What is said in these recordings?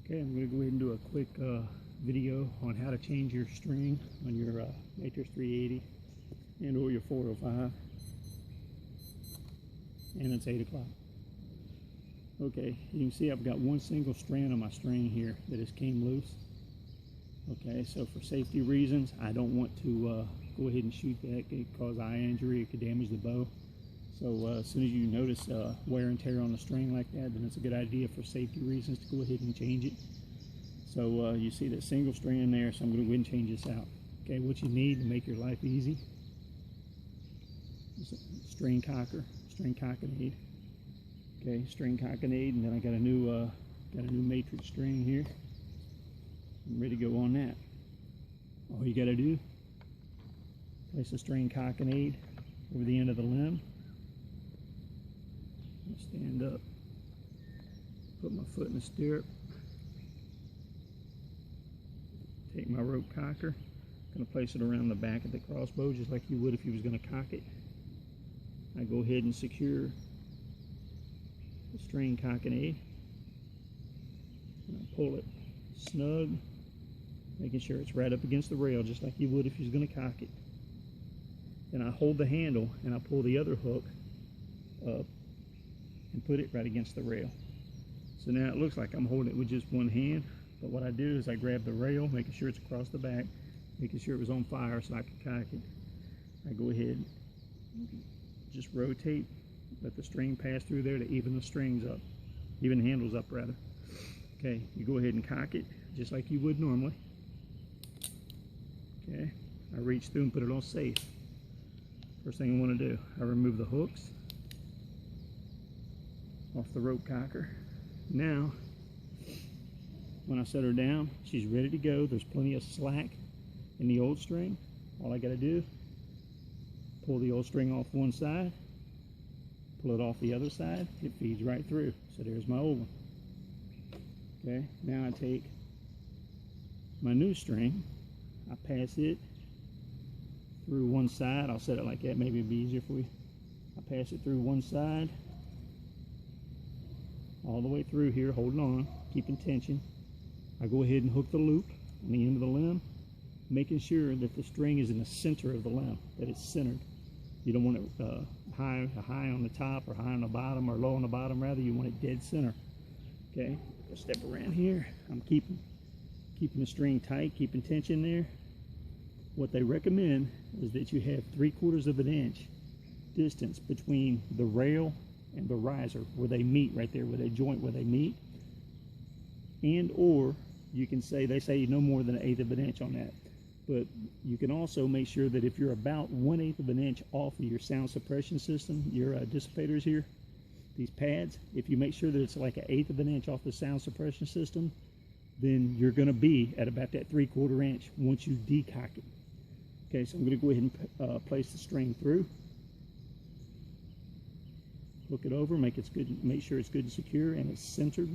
Okay, I'm going to go ahead and do a quick video on how to change your string on your Matrix 380 and or your 405. And it's 8 o'clock. Okay, you can see I've got one single strand on my string here that has came loose. Okay, so for safety reasons, I don't want to go ahead and shoot that. It could cause eye injury, it could damage the bow. So as soon as you notice wear and tear on the string like that, then it's a good idea for safety reasons to go ahead and change it. So you see that single strand there, so I'm going to go ahead and change this out. Okay, what you need to make your life easy is a string cocker, string cockinade. Okay, string cockinade, and then I got a new matrix string here. I'm ready to go on that. All you got to do, place a string cockinade over the end of the limb. Stand up, put my foot in the stirrup, take my rope cocker, going to place it around the back of the crossbow just like you would if you was going to cock it. I go ahead and secure the string cockinade, and I pull it snug, making sure it's right up against the rail just like you would if you was going to cock it. Then I hold the handle and I pull the other hook up and put it right against the rail. So now it looks like I'm holding it with just one hand, but what I do is I grab the rail, making sure it's across the back, making sure it was on fire so I could cock it. I go ahead, just rotate, let the string pass through there to even the strings up, even the handles up rather. Okay, you go ahead and cock it just like you would normally. Okay, I reach through and put it on safe. First thing I want to do, I remove the hooks off the rope cocker. Now, when I set her down, she's ready to go. There's plenty of slack in the old string. All I got to do, pull the old string off one side, pull it off the other side, it feeds right through. So there's my old one. Okay, now I take my new string, I pass it through one side. I'll set it like that, maybe it'd be easier for you. I pass it through one side, all the way through here, holding on, keeping tension. I go ahead and hook the loop on the end of the limb, making sure that the string is in the center of the limb, that it's centered. You don't want it high on the top or high on the bottom or low on the bottom, rather you want it dead center. Okay, I'll step around here. I'm keeping the string tight, keeping tension there. What they recommend is that you have 3/4 of an inch distance between the rail and the riser where they meet, right there where they joint, where they meet. And or you can say, they say no more than 1/8 of an inch on that. But you can also make sure that if you're about 1/8 of an inch off of your sound suppression system, your dissipators here, these pads, if you make sure that it's like 1/8 of an inch off the sound suppression system, then you're going to be at about that 3/4 inch once you decock it. Okay, so I'm going to go ahead and place the string through. Look it over, make sure it's good and secure and it's centered.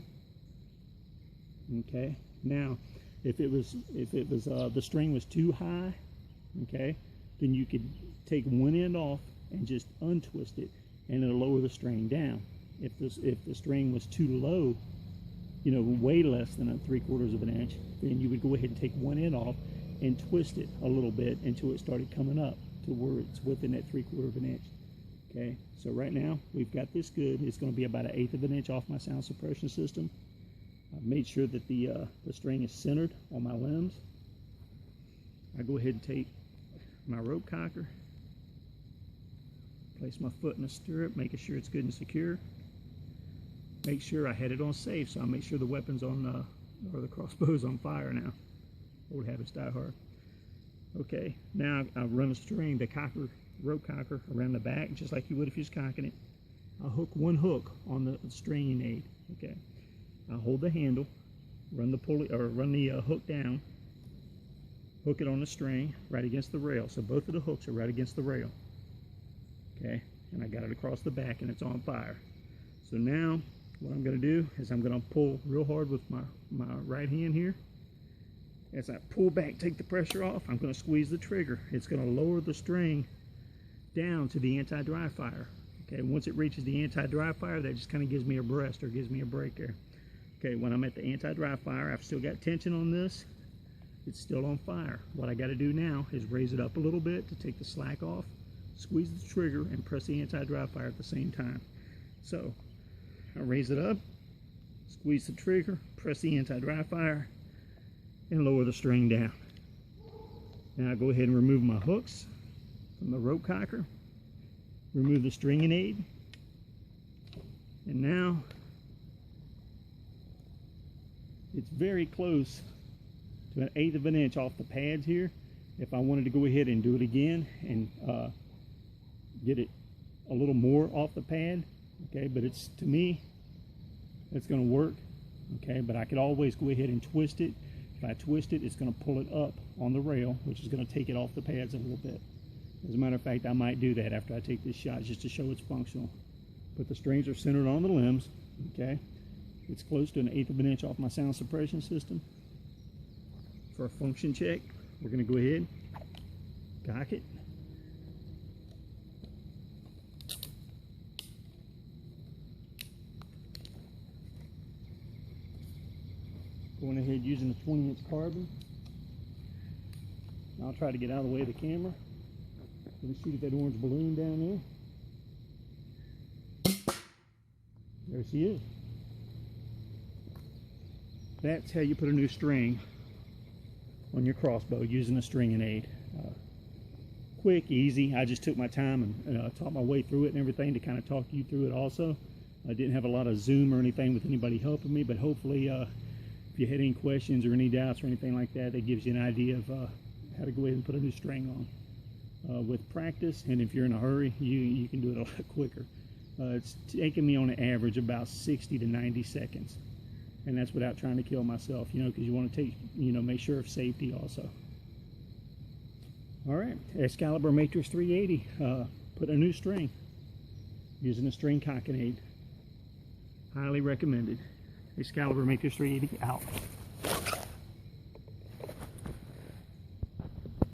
Okay, now if the string was too high, okay, then you could take one end off and just untwist it, and it'll lower the string down. If the string was too low, you know, way less than 3/4 of an inch, then you would go ahead and take one end off and twist it a little bit until it started coming up to where it's within that 3/4 of an inch. Okay, so right now we've got this good. It's going to be about 1/8 of an inch off my sound suppression system. I've made sure that the string is centered on my limbs. I go ahead and take my rope cocker, place my foot in the stirrup, making sure it's good and secure. Make sure I had it on safe, so I'll make sure the weapon's on, or the crossbow's on fire now. Old habits die hard. Okay, now I run the string, the rope cocker around the back, just like you would if you was cocking it. I'll hook one hook on the stringing aid. Okay, I'll hold the handle, run the hook down, hook it on the string right against the rail. So both of the hooks are right against the rail. Okay, and I got it across the back and it's on fire. So now what I'm going to do is I'm going to pull real hard with my right hand here. As I pull back, take the pressure off, I'm going to squeeze the trigger. It's going to lower the string down to the anti-dry fire. Okay, once it reaches the anti-dry fire, that just kind of gives me a rest or gives me a break there. Okay, when I'm at the anti-dry fire, I've still got tension on this. It's still on fire. What I got to do now is raise it up a little bit to take the slack off, squeeze the trigger, and press the anti-dry fire at the same time. So I raise it up, squeeze the trigger, press the anti-dry fire, and lower the string down. Now I go ahead and remove my hooks from the rope cocker, remove the stringing aid, and now it's very close to 1/8 of an inch off the pads here. If I wanted to go ahead and do it again and get it a little more off the pad, okay, but it's, to me, it's going to work, okay, but I could always go ahead and twist it. If I twist it, it's going to pull it up on the rail, which is going to take it off the pads a little bit. As a matter of fact, I might do that after I take this shot just to show it's functional. But the strings are centered on the limbs, okay. It's close to 1/8 of an inch off my sound suppression system. For a function check, we're going to go ahead, cock it, going ahead using a 20-inch carbon. I'll try to get out of the way of the camera. Let me shoot at that orange balloon down there. There she is. That's how you put a new string on your crossbow using a stringing aid. Quick, easy. I just took my time and taught my way through it and everything to kind of talk you through it also. I didn't have a lot of Zoom or anything with anybody helping me, but hopefully if you had any questions or any doubts or anything like that, that gives you an idea of how to go ahead and put a new string on. With practice, and if you're in a hurry, you can do it a lot quicker. It's taking me on an average about 60 to 90 seconds. And that's without trying to kill myself, you know, because you want to take, you know, make sure of safety also. All right, Excalibur Matrix 380, put a new string using a string cocking aid. Highly recommended. Excalibur Matrix 380 out.